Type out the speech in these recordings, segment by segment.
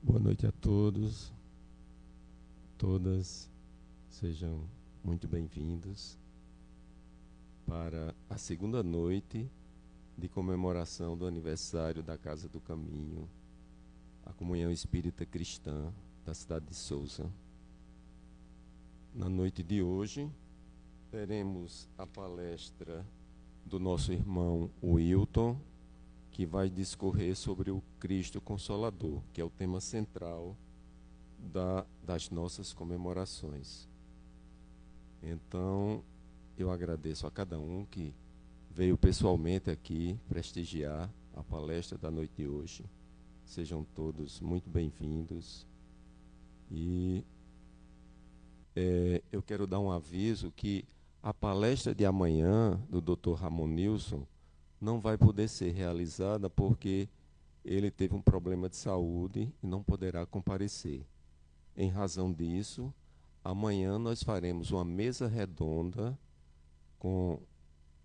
Boa noite a todos, todas, sejam muito bem-vindos para a segunda noite de comemoração do aniversário da Casa do Caminho, a Comunhão Espírita Cristã da cidade de Sousa. Na noite de hoje, teremos a palestra do nosso irmão Wilton, que vai discorrer sobre o Cristo Consolador, que é o tema central das nossas comemorações. Então, eu agradeço a cada um que veio pessoalmente aqui prestigiar a palestra da noite de hoje. Sejam todos muito bem-vindos. E eu quero dar um aviso que a palestra de amanhã do Dr. Ramon Nilson não vai poder ser realizada porque ele teve um problema de saúde e não poderá comparecer. Em razão disso, amanhã nós faremos uma mesa redonda com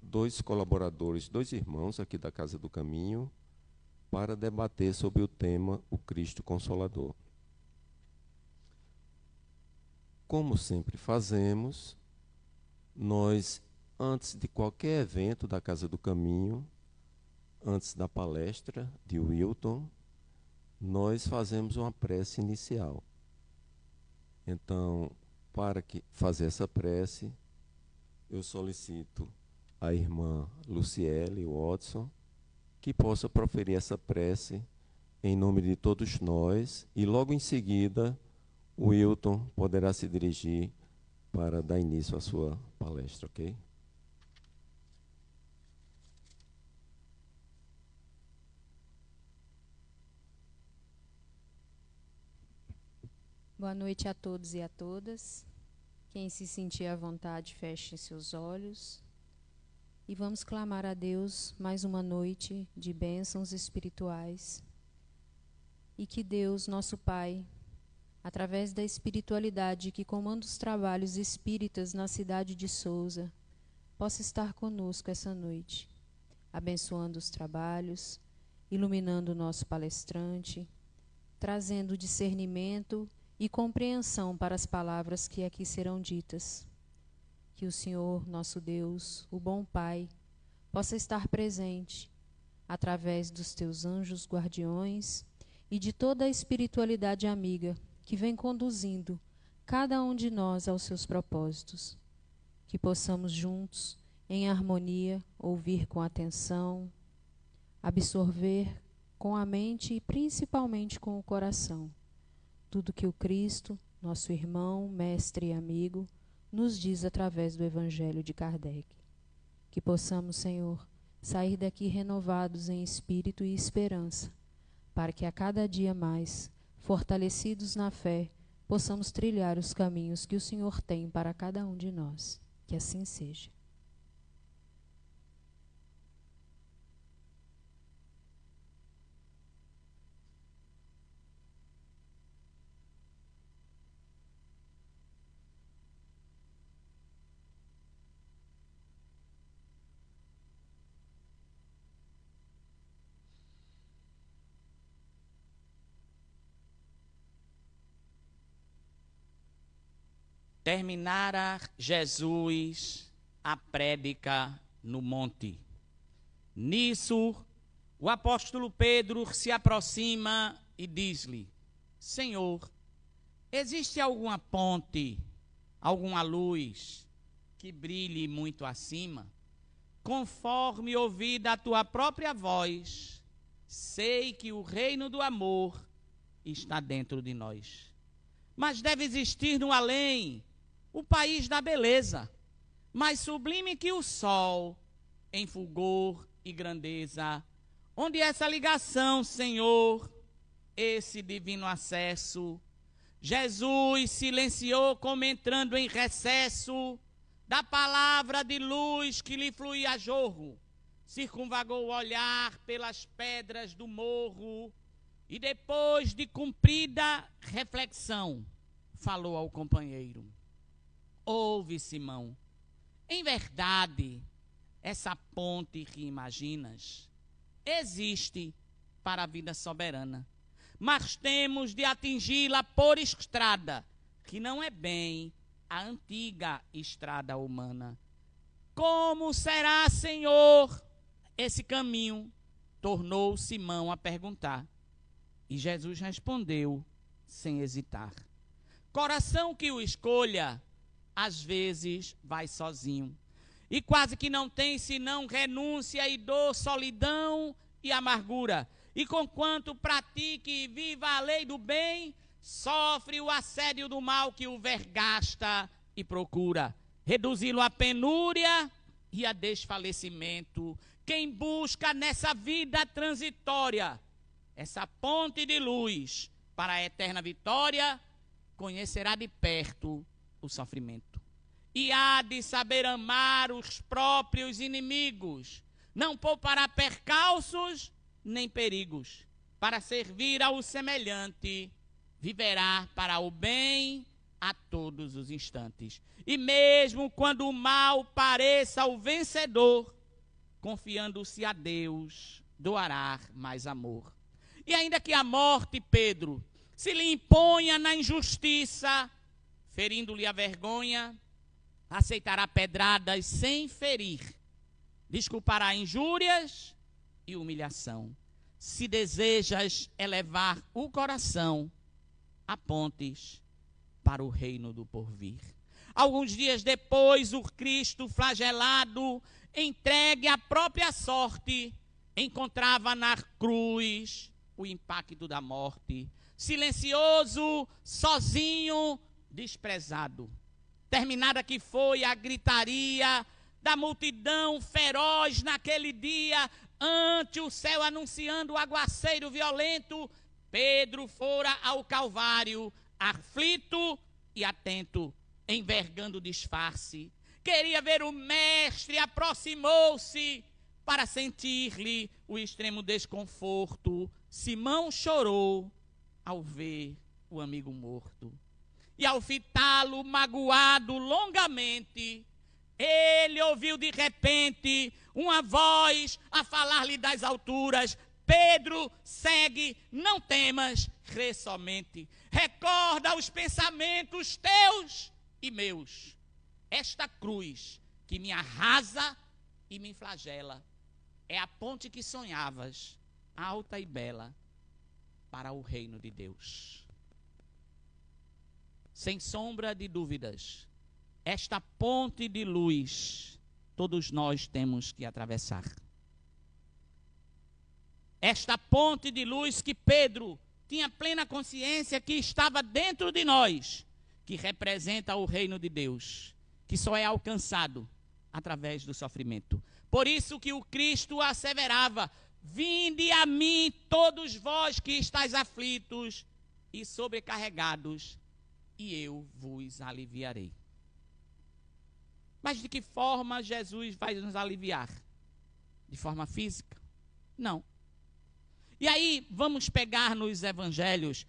dois colaboradores, dois irmãos aqui da Casa do Caminho, para debater sobre o tema O Cristo Consolador. Como sempre fazemos, nós, antes de qualquer evento da Casa do Caminho, antes da palestra de Wilton, nós fazemos uma prece inicial. Então, para fazer essa prece, eu solicito à irmã Luciele Watson que possa proferir essa prece em nome de todos nós, e logo em seguida o Wilton poderá se dirigir para dar início à sua palestra, ok? Boa noite a todos e a todas. Quem se sentir à vontade, feche seus olhos. E vamos clamar a Deus mais uma noite de bênçãos espirituais. E que Deus, nosso Pai, através da espiritualidade que comanda os trabalhos espíritas na cidade de Sousa, possa estar conosco essa noite, abençoando os trabalhos, iluminando o nosso palestrante, trazendo discernimento e compreensão para as palavras que aqui serão ditas. Que o Senhor, nosso Deus, o bom Pai, possa estar presente através dos teus anjos guardiões e de toda a espiritualidade amiga que vem conduzindo cada um de nós aos seus propósitos. Que possamos juntos, em harmonia, ouvir com atenção, absorver com a mente e principalmente com o coração tudo que o Cristo, nosso irmão, mestre e amigo, nos diz através do Evangelho de Kardec. Que possamos, Senhor, sair daqui renovados em espírito e esperança, para que a cada dia mais, fortalecidos na fé, possamos trilhar os caminhos que o Senhor tem para cada um de nós. Que assim seja. Terminara Jesus a prédica no monte. Nisso, o apóstolo Pedro se aproxima e diz-lhe: Senhor, existe alguma ponte, alguma luz que brilhe muito acima? Conforme ouvi da tua própria voz, sei que o reino do amor está dentro de nós. Mas deve existir no além o país da beleza, mais sublime que o sol, em fulgor e grandeza, onde essa ligação, Senhor, esse divino acesso, Jesus silenciou como entrando em recesso da palavra de luz que lhe fluía a jorro, circunvagou o olhar pelas pedras do morro e depois de cumprida reflexão, falou ao companheiro: Ouve, Simão, em verdade, essa ponte que imaginas existe para a vida soberana, mas temos de atingi-la por estrada, que não é bem a antiga estrada humana. Como será, Senhor, esse caminho? Tornou Simão a perguntar. E Jesus respondeu, sem hesitar. Coração que o escolha, às vezes vai sozinho. E quase que não tem senão renúncia e dor, solidão e amargura. E conquanto pratique e viva a lei do bem, sofre o assédio do mal que o vergasta e procura reduzi-lo à penúria e a desfalecimento. Quem busca nessa vida transitória essa ponte de luz para a eterna vitória, conhecerá de perto o sofrimento. E há de saber amar os próprios inimigos, não poupará percalços nem perigos. Para servir ao semelhante, viverá para o bem a todos os instantes. E mesmo quando o mal pareça o vencedor, confiando-se a Deus, doará mais amor. E ainda que a morte, Pedro, se lhe imponha na injustiça, ferindo-lhe a vergonha, aceitará pedradas sem ferir, desculpará injúrias e humilhação. Se desejas elevar o coração, apontes para o reino do porvir. Alguns dias depois, o Cristo flagelado, entregue à própria sorte, encontrava na cruz o impacto da morte, silencioso, sozinho, desprezado. Terminada que foi a gritaria da multidão feroz naquele dia, ante o céu anunciando o aguaceiro violento, Pedro fora ao Calvário, aflito e atento, envergando o disfarce. Queria ver o mestre, aproximou-se para sentir-lhe o extremo desconforto. Simão chorou ao ver o amigo morto. E ao fitá-lo magoado longamente, ele ouviu de repente uma voz a falar-lhe das alturas: Pedro, segue, não temas, crê somente. Recorda os pensamentos teus e meus. Esta cruz que me arrasa e me flagela é a ponte que sonhavas, alta e bela, para o reino de Deus. Sem sombra de dúvidas, esta ponte de luz, todos nós temos que atravessar. Esta ponte de luz que Pedro tinha plena consciência que estava dentro de nós, que representa o reino de Deus, que só é alcançado através do sofrimento. Por isso que o Cristo asseverava: vinde a mim todos vós que estáis aflitos e sobrecarregados, e eu vos aliviarei. Mas de que forma Jesus vai nos aliviar? De forma física? Não. E aí vamos pegar nos evangelhos,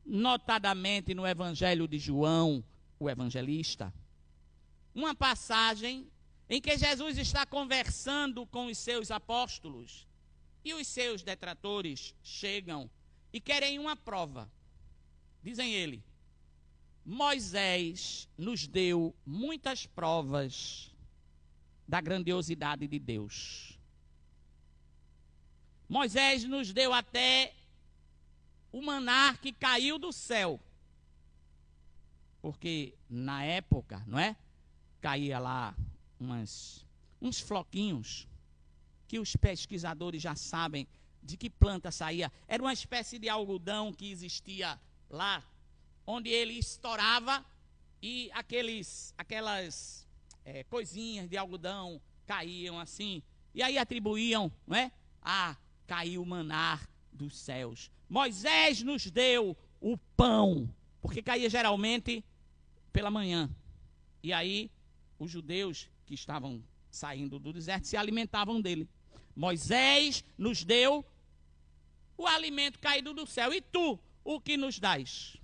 notadamente no evangelho de João, o evangelista, uma passagem em que Jesus está conversando com os seus apóstolos e os seus detratores chegam e querem uma prova. Dizem ele: Moisés nos deu muitas provas da grandiosidade de Deus. Moisés nos deu até o maná que caiu do céu. Porque na época, não é? Caía lá uns floquinhos que os pesquisadores já sabem de que planta saía. Era uma espécie de algodão que existia lá, onde ele estourava e aquelas coisinhas de algodão caíam assim. E aí atribuíam, não é? Caiu o maná dos céus. Moisés nos deu o pão, porque caía geralmente pela manhã. E aí os judeus que estavam saindo do deserto se alimentavam dele. Moisés nos deu o alimento caído do céu. E tu, o que nos dás?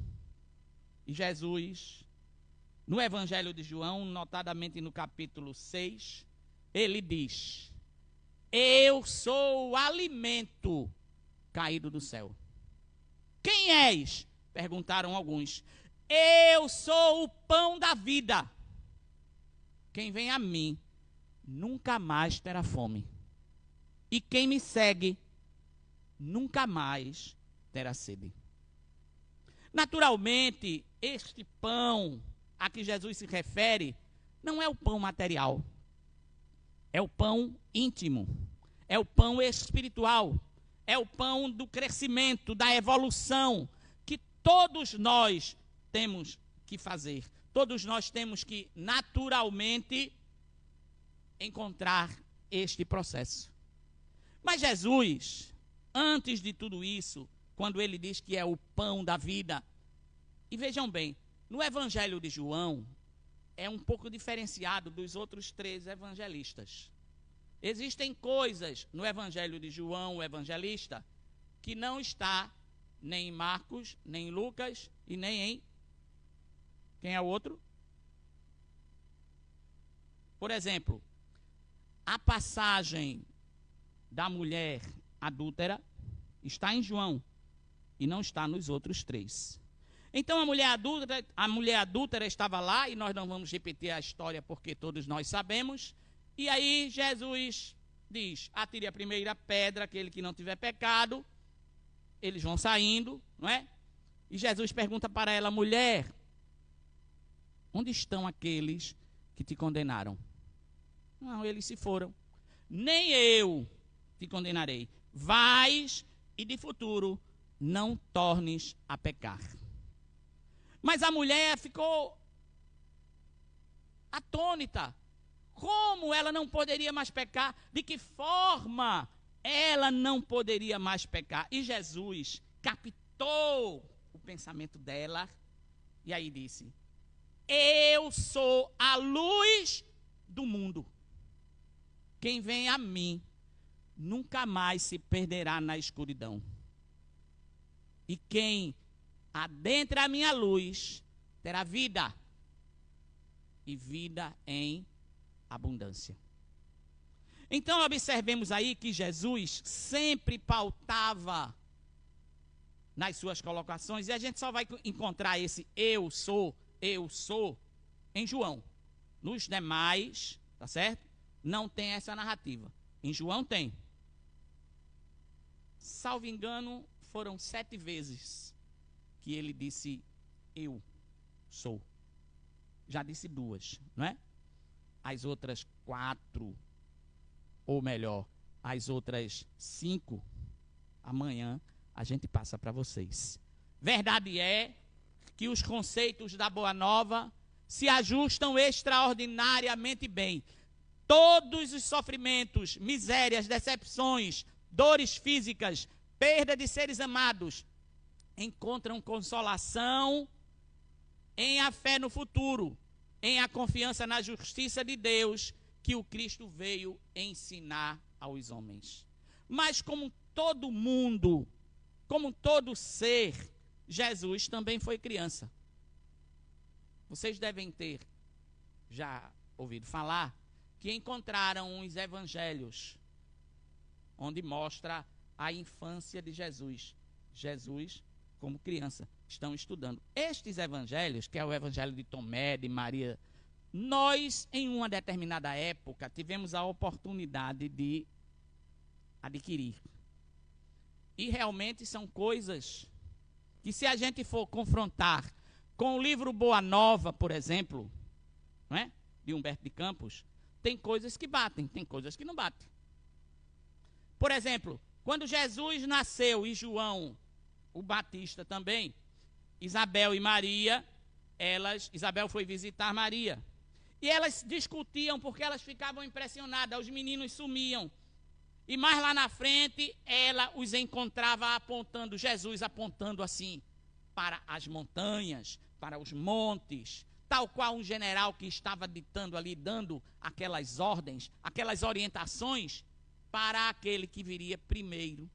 E Jesus, no Evangelho de João, notadamente no capítulo 6, ele diz: eu sou o alimento caído do céu. Quem és? Perguntaram alguns. Eu sou o pão da vida. Quem vem a mim nunca mais terá fome. E quem me segue nunca mais terá sede. Naturalmente, este pão a que Jesus se refere não é o pão material. É o pão íntimo. É o pão espiritual. É o pão do crescimento, da evolução, que todos nós temos que fazer. Todos nós temos que naturalmente encontrar este processo. Mas Jesus, antes de tudo isso, quando ele diz que é o pão da vida, e vejam bem, no Evangelho de João, é um pouco diferenciado dos outros 3 evangelistas. Existem coisas no Evangelho de João, o evangelista, que não está nem em Marcos, nem em Lucas e nem em... Quem é o outro? Por exemplo, a passagem da mulher adúltera está em João e não está nos outros 3. Então a mulher adúltera estava lá, e nós não vamos repetir a história porque todos nós sabemos. E aí Jesus diz: atire a primeira pedra, aquele que não tiver pecado. Eles vão saindo, não é? E Jesus pergunta para ela: mulher, onde estão aqueles que te condenaram? Não, eles se foram. Nem eu te condenarei. Vais e de futuro não tornes a pecar. Mas a mulher ficou atônita. Como ela não poderia mais pecar? De que forma ela não poderia mais pecar? E Jesus captou o pensamento dela e aí disse: eu sou a luz do mundo. Quem vem a mim nunca mais se perderá na escuridão. E quem adentra a minha luz terá vida, e vida em abundância. Então observemos aí que Jesus sempre pautava nas suas colocações, e a gente só vai encontrar esse eu sou em João. Nos demais, tá certo? Não tem essa narrativa. Em João tem. Salvo engano, foram 7 vezes que ele disse eu sou. Já disse 2, não é? As outras 4, ou melhor, as outras 5, amanhã a gente passa para vocês. Verdade é que os conceitos da Boa Nova se ajustam extraordinariamente bem. Todos os sofrimentos, misérias, decepções, dores físicas, perda de seres amados, encontram consolação em a fé no futuro, em a confiança na justiça de Deus que o Cristo veio ensinar aos homens. Mas como todo mundo, como todo ser, Jesus também foi criança. Vocês devem ter já ouvido falar que encontraram uns evangelhos onde mostra a infância de Jesus. Jesus como criança. Estão estudando. Estes evangelhos, que é o evangelho de Tomé, de Maria, nós, em uma determinada época, tivemos a oportunidade de adquirir. E realmente são coisas que, se a gente for confrontar com o livro Boa Nova, por exemplo, não é? De Humberto de Campos, tem coisas que batem, tem coisas que não batem. Por exemplo, quando Jesus nasceu, e João, o Batista também, Isabel e Maria, Isabel foi visitar Maria. E elas discutiam porque elas ficavam impressionadas, os meninos sumiam. E mais lá na frente, ela os encontrava apontando, Jesus apontando assim, para as montanhas, para os montes, tal qual um general que estava ditando ali, dando aquelas ordens, aquelas orientações para aquele que viria primeiro.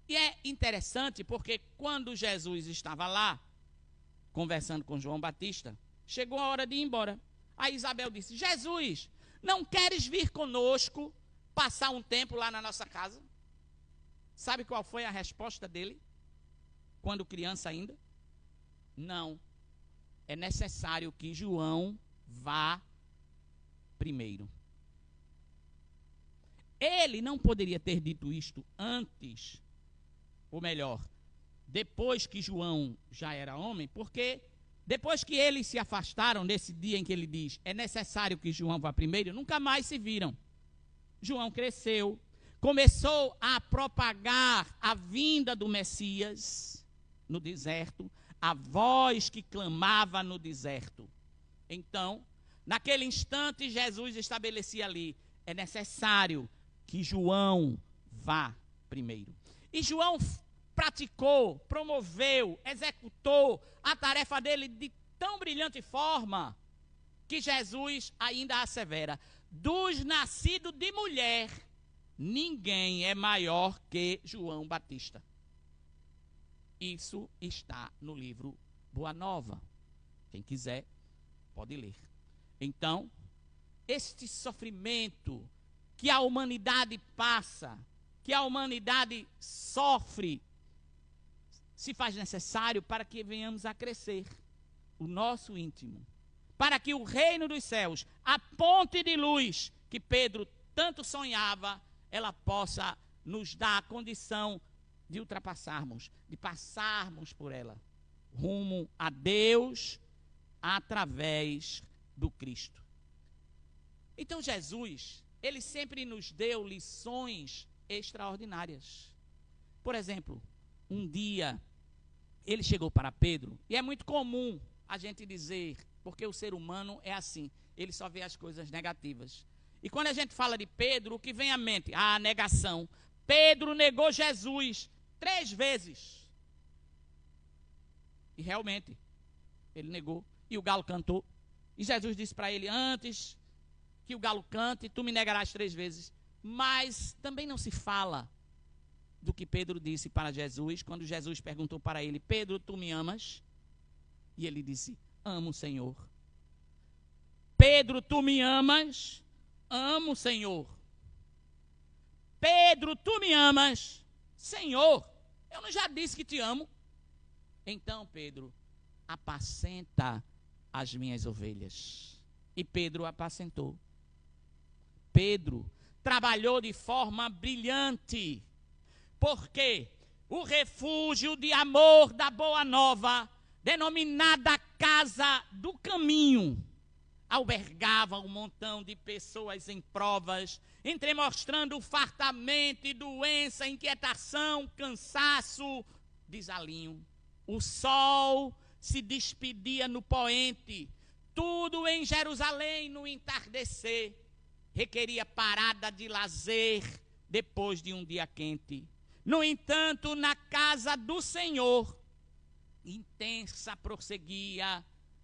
E é interessante porque quando Jesus estava lá, conversando com João Batista, chegou a hora de ir embora. Aí Isabel disse: Jesus, não queres vir conosco passar um tempo lá na nossa casa? Sabe qual foi a resposta dele? quando criança ainda? Não. É necessário que João vá primeiro. Ele não poderia ter dito isto antes, ou melhor, depois que João já era homem, porque depois que eles se afastaram, nesse dia em que ele diz, é necessário que João vá primeiro, nunca mais se viram. João cresceu, começou a propagar a vinda do Messias no deserto, a voz que clamava no deserto. Então, naquele instante, Jesus estabelecia ali, é necessário que João vá primeiro. E João praticou, promoveu, executou a tarefa dele de tão brilhante forma que Jesus ainda assevera: dos nascidos de mulher, ninguém é maior que João Batista. Isso está no livro Boa Nova. Quem quiser, pode ler. Então, este sofrimento que a humanidade passa, que a humanidade sofre, se faz necessário para que venhamos a crescer o nosso íntimo, para que o reino dos céus, a ponte de luz que Pedro tanto sonhava, ela possa nos dar a condição de ultrapassarmos, de passarmos por ela, rumo a Deus através do Cristo. Então Jesus, ele sempre nos deu lições extraordinárias. Por exemplo, um dia ele chegou para Pedro, e é muito comum a gente dizer, porque o ser humano é assim, ele só vê as coisas negativas. E quando a gente fala de Pedro, o que vem à mente? A negação. Pedro negou Jesus 3 vezes. E realmente, ele negou. E o galo cantou. E Jesus disse para ele, antes que o galo cante, tu me negarás 3 vezes. Mas também não se fala do que Pedro disse para Jesus, quando Jesus perguntou para ele, Pedro, tu me amas? E ele disse, amo, Senhor. Pedro, tu me amas? Amo, Senhor. Pedro, tu me amas? Senhor, eu não já disse que te amo? Então, Pedro, apacenta as minhas ovelhas. E Pedro apacentou. Pedro trabalhou de forma brilhante, porque o refúgio de amor da Boa Nova, denominada Casa do Caminho, albergava um montão de pessoas em provas, entremostrando fartamento e doença, inquietação, cansaço, desalinho. O sol se despedia no poente, tudo em Jerusalém no entardecer requeria parada de lazer depois de um dia quente. No entanto, na casa do Senhor, intensa prosseguia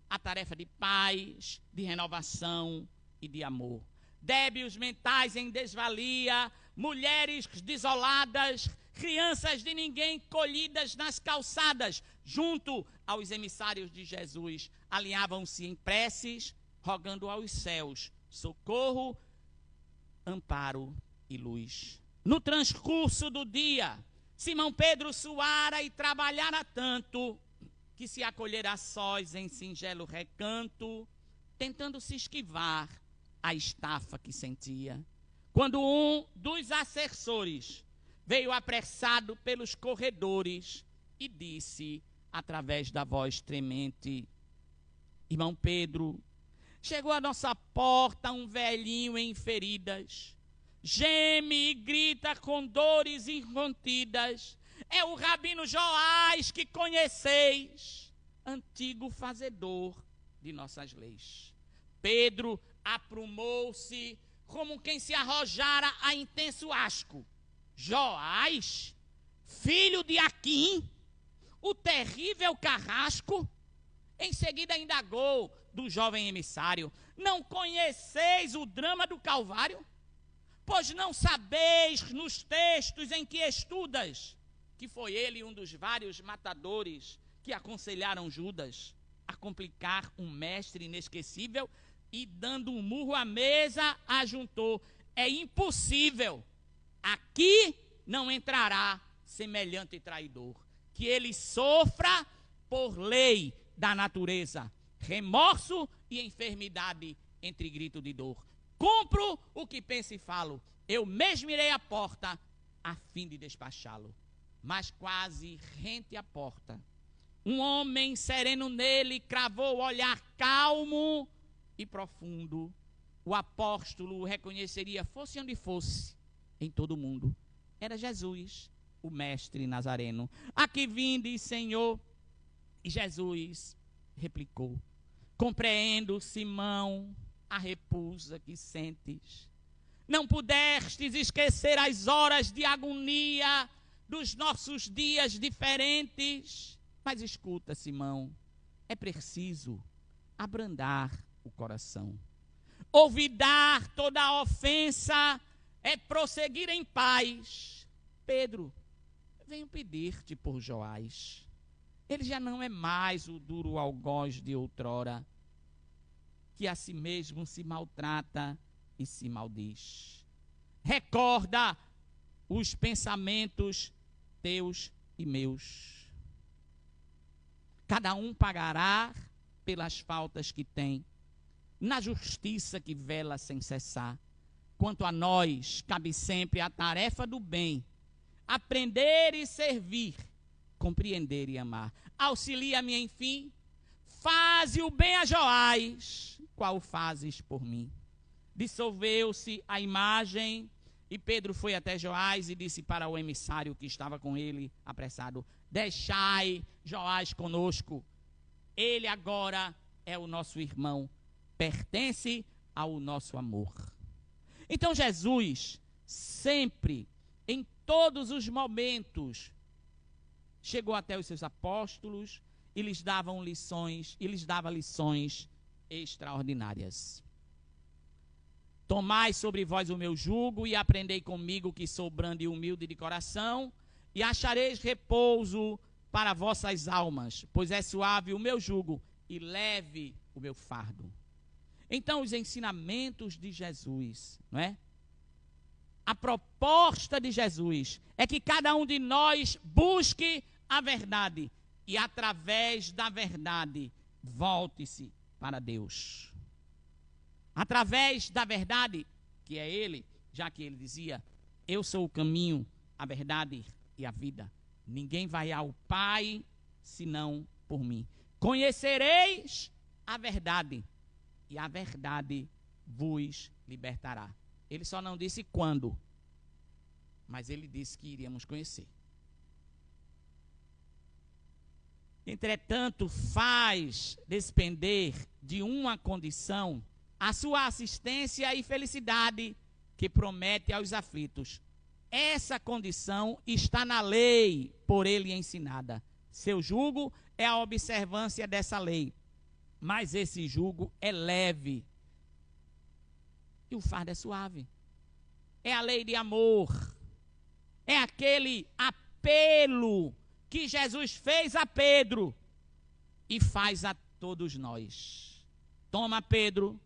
a tarefa de paz, de renovação e de amor. Débeis mentais em desvalia, mulheres desoladas, crianças de ninguém colhidas nas calçadas, junto aos emissários de Jesus, alinhavam-se em preces, rogando aos céus socorro, amparo e luz. No transcurso do dia, Simão Pedro suara e trabalhara tanto, que se acolhera sós em singelo recanto, tentando se esquivar a estafa que sentia. Quando um dos assessores veio apressado pelos corredores e disse, através da voz tremente, irmão Pedro, chegou à nossa porta um velhinho em feridas, geme e grita com dores incontidas. É o Rabino Joás que conheceis, antigo fazedor de nossas leis. Pedro aprumou-se como quem se arrojara a intenso asco. Joás, filho de Aquim, o terrível carrasco? Em seguida indagou do jovem emissário, não conheceis o drama do Calvário? Pois não sabeis nos textos em que estudas, que foi ele um dos vários matadores que aconselharam Judas a complicar um mestre inesquecível, e dando um murro à mesa, ajuntou, é impossível, aqui não entrará semelhante traidor. que ele sofra por lei da natureza, remorso e enfermidade entre grito de dor. Cumpro o que penso e falo, eu mesmo irei à porta a fim de despachá-lo. Mas quase rente à porta, um homem sereno nele cravou o olhar calmo e profundo. O apóstolo o reconheceria, fosse onde fosse, em todo o mundo. Era Jesus, o mestre nazareno. Aqui vinde, Senhor. E Jesus replicou: compreendo, Simão, a repulsa que sentes. Não pudestes esquecer as horas de agonia dos nossos dias diferentes. Mas escuta, Simão, é preciso abrandar o coração. Olvidar toda a ofensa é prosseguir em paz. Pedro, venho pedir-te por Joás. Ele já não é mais o duro algoz de outrora, que a si mesmo se maltrata e se maldiz. Recorda os pensamentos teus e meus. Cada um pagará pelas faltas que tem, na justiça que vela sem cessar. Quanto a nós, cabe sempre a tarefa do bem, aprender e servir, compreender e amar. Auxilia-me, enfim, faze o bem a Joás, qual fazes por mim. Dissolveu-se a imagem e Pedro foi até Joás e disse para o emissário que estava com ele, apressado: deixai Joás conosco, ele agora é o nosso irmão, pertence ao nosso amor. Então Jesus, sempre, em todos os momentos, chegou até os seus apóstolos e lhes dava lições extraordinárias. Tomai sobre vós o meu jugo e aprendei comigo, que sou brando e humilde de coração, e achareis repouso para vossas almas, pois é suave o meu jugo e leve o meu fardo. Então, os ensinamentos de Jesus, não é? A proposta de Jesus é que cada um de nós busque a verdade e, através da verdade, volte-se para Deus. Através da verdade, que é Ele, já que Ele dizia: eu sou o caminho, a verdade e a vida. Ninguém vai ao Pai senão por mim. Conhecereis a verdade e a verdade vos libertará. Ele só não disse quando, mas ele disse que iríamos conhecer. Entretanto, faz despender de uma condição a sua assistência e felicidade que promete aos aflitos. Essa condição está na lei por ele ensinada. Seu jugo é a observância dessa lei, mas esse jugo é leve e o fardo é suave. É a lei de amor, é aquele apelo que Jesus fez a Pedro e faz a todos nós. Toma, Pedro,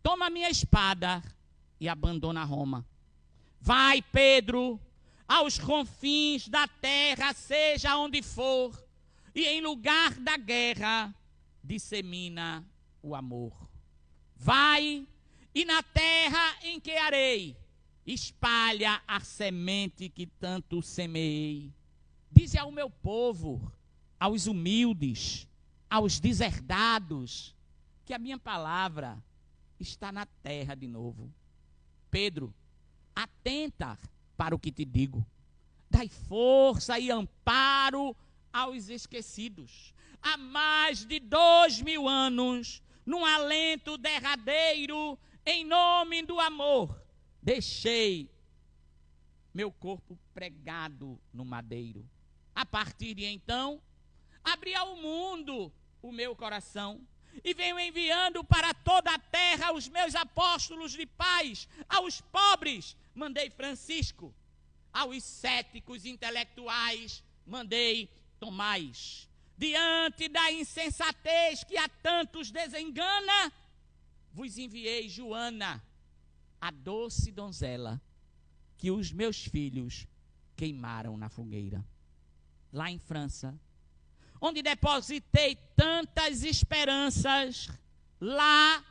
toma minha espada e abandona Roma. Vai, Pedro, aos confins da terra, seja onde for, e em lugar da guerra, dissemina o amor. Vai, e na terra em que arei, espalha a semente que tanto semeei. Dize ao meu povo, aos humildes, aos deserdados, que a minha palavra está na terra de novo. Pedro, atenta para o que te digo. Dai força e amparo aos esquecidos. Há mais de 2000 anos, num alento derradeiro, em nome do amor, deixei meu corpo pregado no madeiro. A partir de então, abri ao mundo o meu coração e venho enviando para toda a terra os meus apóstolos de paz. Aos pobres mandei Francisco, aos céticos intelectuais mandei Tomás. Diante da insensatez que a tantos desengana, vos enviei Joana, a doce donzela que os meus filhos queimaram na fogueira. lá em França, onde depositei tantas esperanças, lá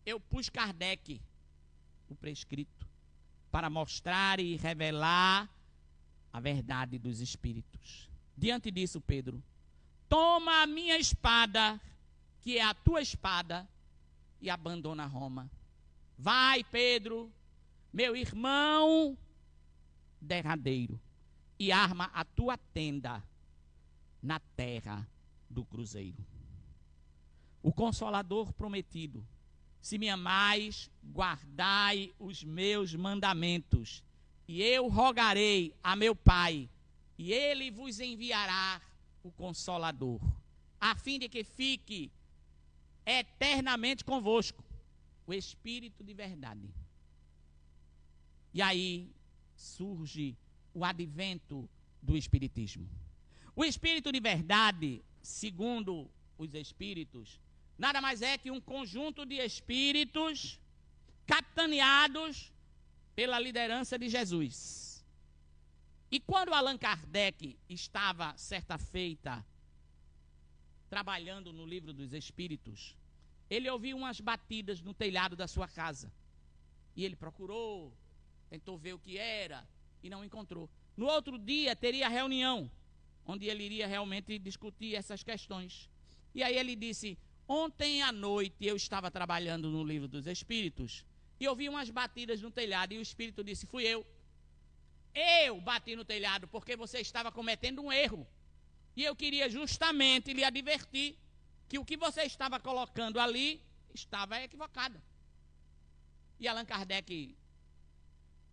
eu pus Kardec, o prescrito, para mostrar e revelar a verdade dos espíritos. Diante disso, Pedro, toma a minha espada, que é a tua espada, e abandona Roma. Vai, Pedro, meu irmão derradeiro, e arma a tua tenda na terra do cruzeiro. O Consolador prometido: se me amais, guardai os meus mandamentos, e eu rogarei a meu Pai, e ele vos enviará o Consolador, a fim de que fique eternamente convosco o Espírito de verdade. E aí surge o advento do Espiritismo. O Espírito de verdade, segundo os Espíritos, nada mais é que um conjunto de espíritos capitaneados pela liderança de Jesus. E quando Allan Kardec estava, certa feita, trabalhando no Livro dos Espíritos, ele ouviu umas batidas no telhado da sua casa. E ele procurou, tentou ver o que era e não encontrou. No outro dia teria reunião, onde ele iria realmente discutir essas questões. E aí ele disse: ontem à noite eu estava trabalhando no Livro dos Espíritos e ouvi umas batidas no telhado, e o Espírito disse: fui eu. Eu bati no telhado porque você estava cometendo um erro. E eu queria justamente lhe advertir que o que você estava colocando ali estava equivocado. E Allan Kardec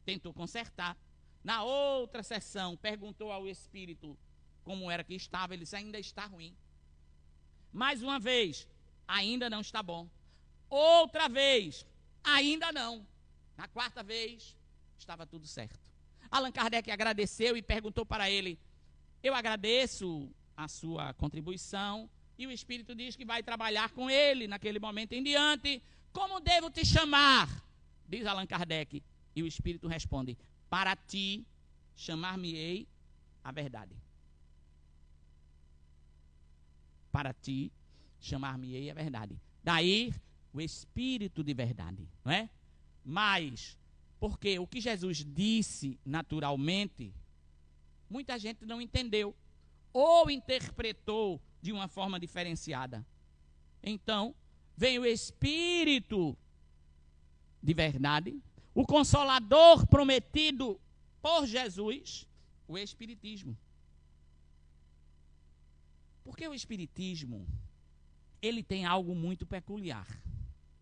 tentou consertar. Na outra sessão, perguntou ao Espírito como era que estava. Ele disse: ainda está ruim. Mais uma vez: ainda não está bom. Outra vez: ainda não. Na quarta vez, estava tudo certo. Allan Kardec agradeceu e perguntou para ele: eu agradeço a sua contribuição. E o Espírito diz que vai trabalhar com ele naquele momento em diante. Como devo te chamar? Diz Allan Kardec. E o Espírito responde: para ti chamar-me-ei a verdade. Para ti chamar-me-ei a verdade. Daí o Espírito de verdade, não é? Mas, porque o que Jesus disse naturalmente, muita gente não entendeu ou interpretou de uma forma diferenciada. Então, vem o Espírito de verdade, o Consolador prometido por Jesus, o Espiritismo. Porque o Espiritismo, ele tem algo muito peculiar.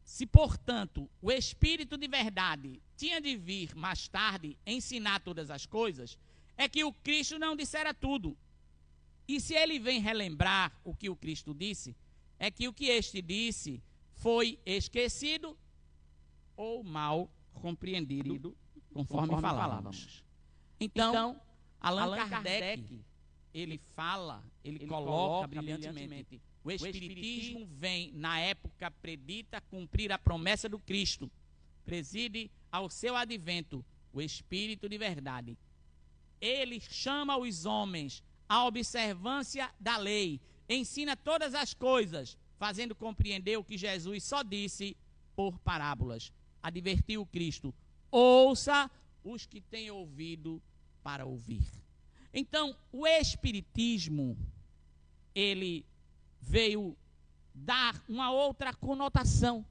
Se, portanto, o Espírito de verdade tinha de vir mais tarde ensinar todas as coisas, é que o Cristo não dissera tudo. E se ele vem relembrar o que o Cristo disse, é que o que este disse foi esquecido ou mal compreendido, conforme falávamos. Então, Allan Kardec, ele coloca brilhantemente: o Espiritismo vem, na época predita, cumprir a promessa do Cristo. Preside ao seu advento o Espírito de verdade. Ele chama os homens à observância da lei, ensina todas as coisas, fazendo compreender o que Jesus só disse por parábolas. Advertiu o Cristo: ouça os que têm ouvido para ouvir. Então, o Espiritismo, ele veio dar uma outra conotação.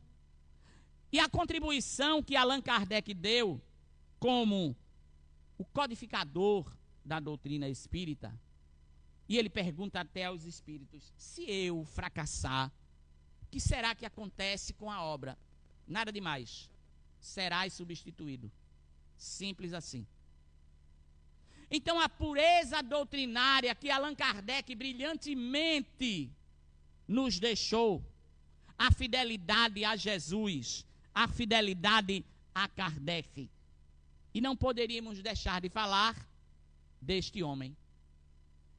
E a contribuição que Allan Kardec deu como o codificador da doutrina espírita, e ele pergunta até aos espíritos: se eu fracassar, o que será que acontece com a obra? Nada demais. Serás substituído. Simples assim. Então, a pureza doutrinária que Allan Kardec brilhantemente nos deixou, a fidelidade a Jesus, a fidelidade a Kardec. E não poderíamos deixar de falar deste homem,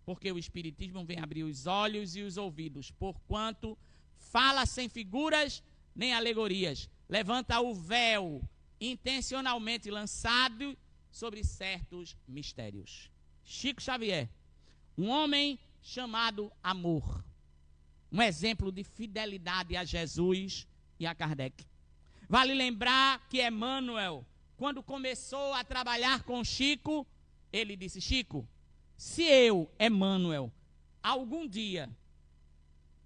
porque o Espiritismo vem abrir os olhos e os ouvidos, porquanto fala sem figuras nem alegorias, levanta o véu intencionalmente lançado sobre certos mistérios. Chico Xavier, Um homem chamado Amor. Um exemplo de fidelidade a Jesus e a Kardec. Vale lembrar que Emmanuel, quando começou a trabalhar com Chico, ele disse: Chico, se eu, Emmanuel, algum dia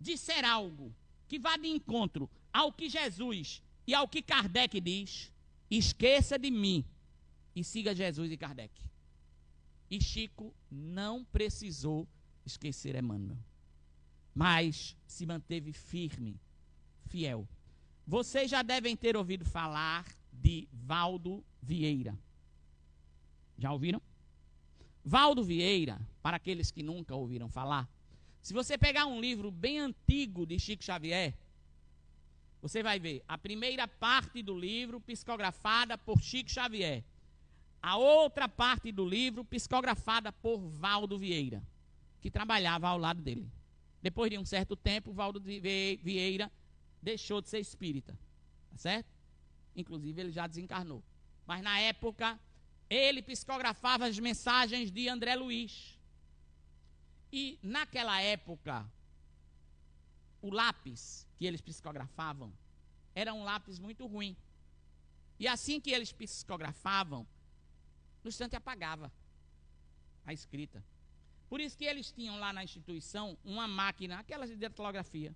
disser algo que vá de encontro ao que Jesus e ao que Kardec diz, esqueça de mim e siga Jesus e Kardec. E Chico não precisou esquecer Emmanuel, mas se manteve firme, fiel. Vocês já devem ter ouvido falar de Valdo Vieira. Já ouviram? Valdo Vieira, para aqueles que nunca ouviram falar, se você pegar um livro bem antigo de Chico Xavier, você vai ver a primeira parte do livro psicografada por Chico Xavier, a outra parte do livro psicografada por Valdo Vieira, que trabalhava ao lado dele. Depois de um certo tempo, Valdo Vieira deixou de ser espírita, tá certo? Inclusive ele já desencarnou. Mas na época, ele psicografava as mensagens de André Luiz. E naquela época, o lápis que eles psicografavam era um lápis muito ruim. E assim que eles psicografavam, no instante apagava a escrita. Por isso que eles tinham lá na instituição uma máquina, aquelas de datilografia.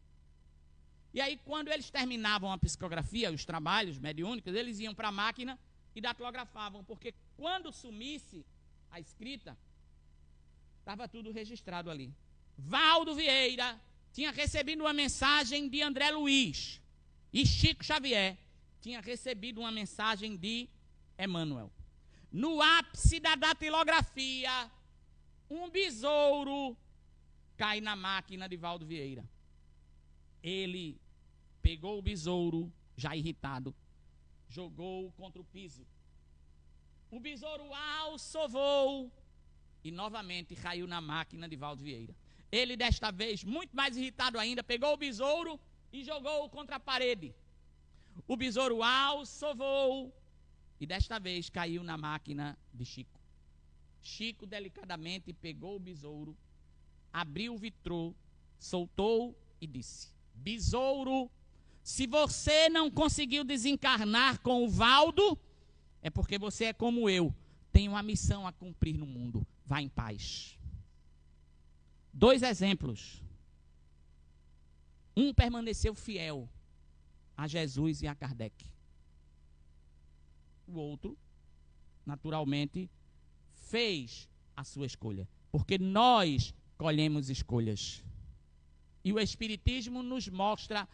E aí, quando eles terminavam a psicografia, os trabalhos mediúnicos, eles iam para a máquina e datilografavam, porque quando sumisse a escrita, estava tudo registrado ali. Valdo Vieira tinha recebido uma mensagem de André Luiz e Chico Xavier tinha recebido uma mensagem de Emmanuel. No ápice da datilografia, um besouro cai na máquina de Valdo Vieira. Ele pegou o besouro, já irritado, jogou contra o piso. O besouro alçou voo e novamente caiu na máquina de Valdo Vieira. Ele, desta vez, muito mais irritado ainda, pegou o besouro e jogou-o contra a parede. O besouro alçou voo e desta vez caiu na máquina de Chico. Chico delicadamente pegou o besouro, abriu o vitrô, soltou e disse: besouro, se você não conseguiu desencarnar com o Valdo, é porque você é como eu, tem uma missão a cumprir no mundo. Vá em paz. 2 exemplos. Um permaneceu fiel a Jesus e a Kardec. O outro, naturalmente, fez a sua escolha. Porque nós colhemos escolhas. E o Espiritismo nos mostra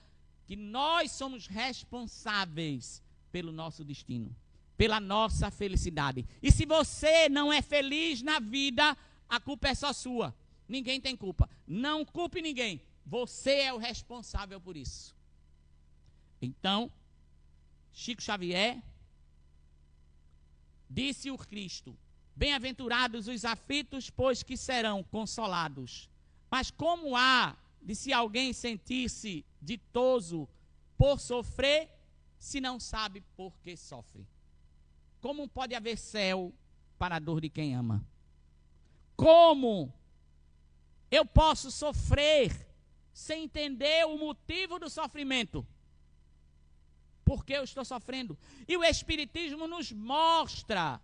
que nós somos responsáveis pelo nosso destino, pela nossa felicidade. E se você não é feliz na vida, a culpa é só sua. Ninguém tem culpa. Não culpe ninguém. Você é o responsável por isso. Então, Chico Xavier disse o Cristo: bem-aventurados os aflitos, pois que serão consolados. Mas como há de se alguém sentir-se ditoso por sofrer, se não sabe por que sofre? Como pode haver céu para a dor de quem ama? Como eu posso sofrer sem entender o motivo do sofrimento? Por que eu estou sofrendo? E o Espiritismo nos mostra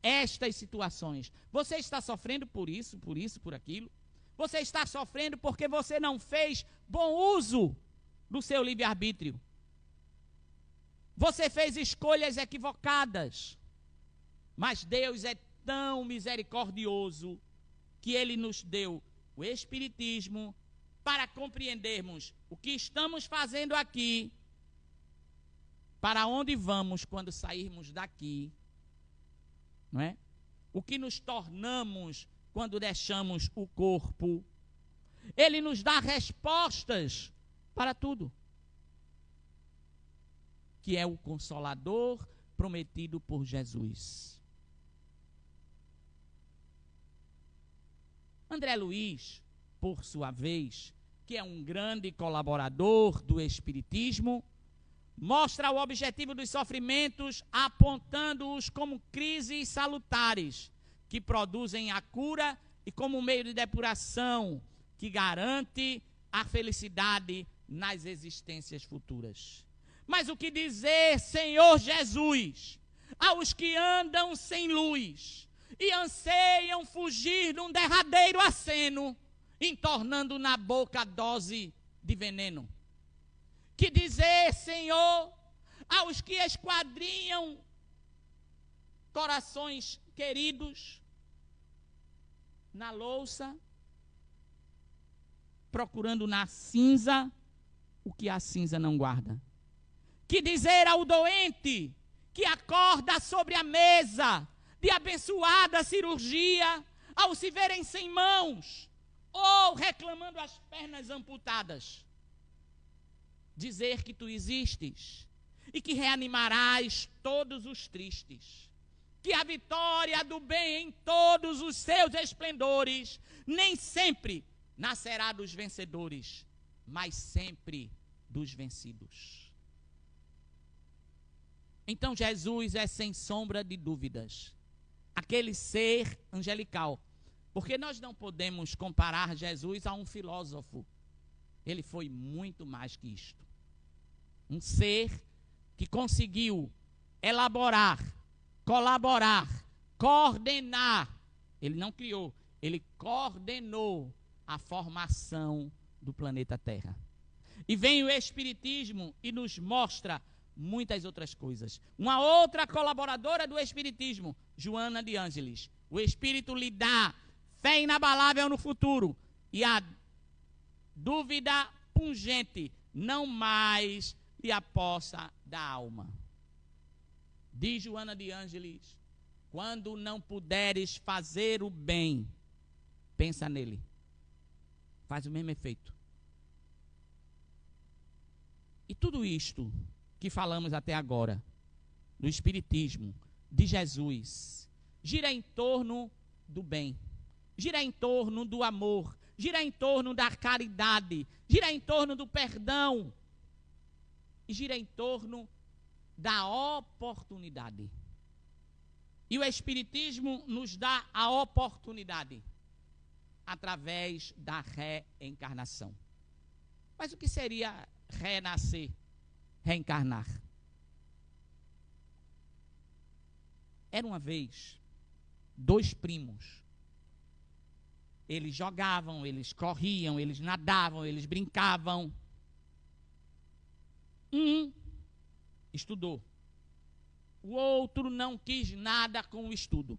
estas situações. Você está sofrendo por isso, por aquilo. Você está sofrendo porque você não fez bom uso do seu livre-arbítrio. Você fez escolhas equivocadas. Mas Deus é tão misericordioso que Ele nos deu o Espiritismo para compreendermos o que estamos fazendo aqui, para onde vamos quando sairmos daqui, não é? O que nos tornamos quando deixamos o corpo. Ele nos dá respostas para tudo, que é o Consolador prometido por Jesus. André Luiz, por sua vez, que é um grande colaborador do Espiritismo, mostra o objetivo dos sofrimentos, apontando-os como crises salutares, que produzem a cura e como meio de depuração que garante a felicidade nas existências futuras. Mas o que dizer, Senhor Jesus, aos que andam sem luz e anseiam fugir de um derradeiro aceno, entornando na boca a dose de veneno? Que dizer, Senhor, aos que esquadrinham corações queridos na louça, procurando na cinza o que a cinza não guarda? Que dizer ao doente que acorda sobre a mesa de abençoada cirurgia ao se verem sem mãos ou reclamando as pernas amputadas? Dizer que tu existes e que reanimarás todos os tristes, que a vitória do bem em todos os seus esplendores nem sempre nascerá dos vencedores, mas sempre dos vencidos. Então Jesus é, sem sombra de dúvidas, aquele ser angelical, porque nós não podemos comparar Jesus a um filósofo. Ele foi muito mais que isto. Um ser que conseguiu elaborar, colaborar, coordenar. Ele não criou, ele coordenou a formação do planeta Terra. E vem o Espiritismo e nos mostra muitas outras coisas. Uma outra colaboradora do Espiritismo, Joana de Ângeles. O Espírito lhe dá fé inabalável no futuro e a dúvida pungente não mais lhe apossa da alma. Diz Joana de Ângeles: quando não puderes fazer o bem, pensa nele. Faz o mesmo efeito. E tudo isto que falamos até agora, do Espiritismo, de Jesus, gira em torno do bem, gira em torno do amor, gira em torno da caridade, gira em torno do perdão, e gira em torno da oportunidade. E o Espiritismo nos dá a oportunidade através da reencarnação. Mas o que seria renascer, reencarnar? Era uma vez dois primos. Eles jogavam, eles corriam, eles nadavam, eles brincavam. Um estudou. O outro não quis nada com o estudo.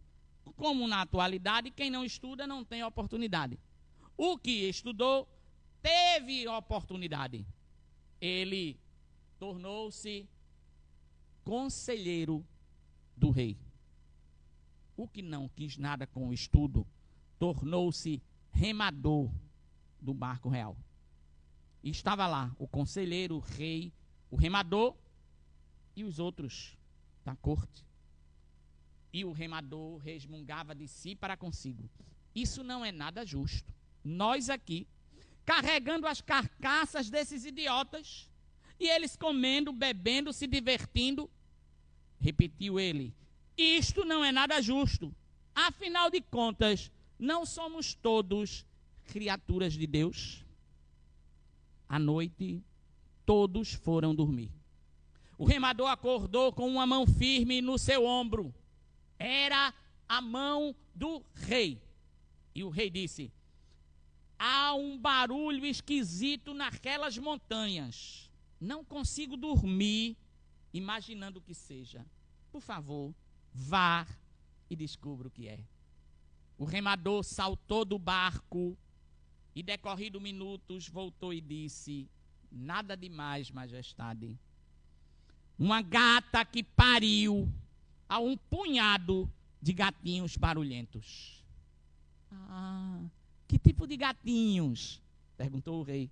Como na atualidade, quem não estuda não tem oportunidade. O que estudou teve oportunidade. Ele tornou-se conselheiro do rei. O que não quis nada com o estudo tornou-se remador do barco real. E estava lá o conselheiro, o rei, o remador e os outros da corte. E o remador resmungava de si para consigo: isso não é nada justo. Nós aqui, carregando as carcaças desses idiotas, e eles comendo, bebendo, se divertindo. Repetiu ele: isto não é nada justo. Afinal de contas, não somos todos criaturas de Deus? À noite, todos foram dormir. O remador acordou com uma mão firme no seu ombro. Era a mão do rei. E o rei disse: há um barulho esquisito naquelas montanhas. Não consigo dormir imaginando o que seja. Por favor, vá e descubra o que é. O remador saltou do barco e, decorrido minutos, voltou e disse: nada demais, majestade. Uma gata que pariu a um punhado de gatinhos barulhentos. Ah, que tipo de gatinhos? Perguntou o rei.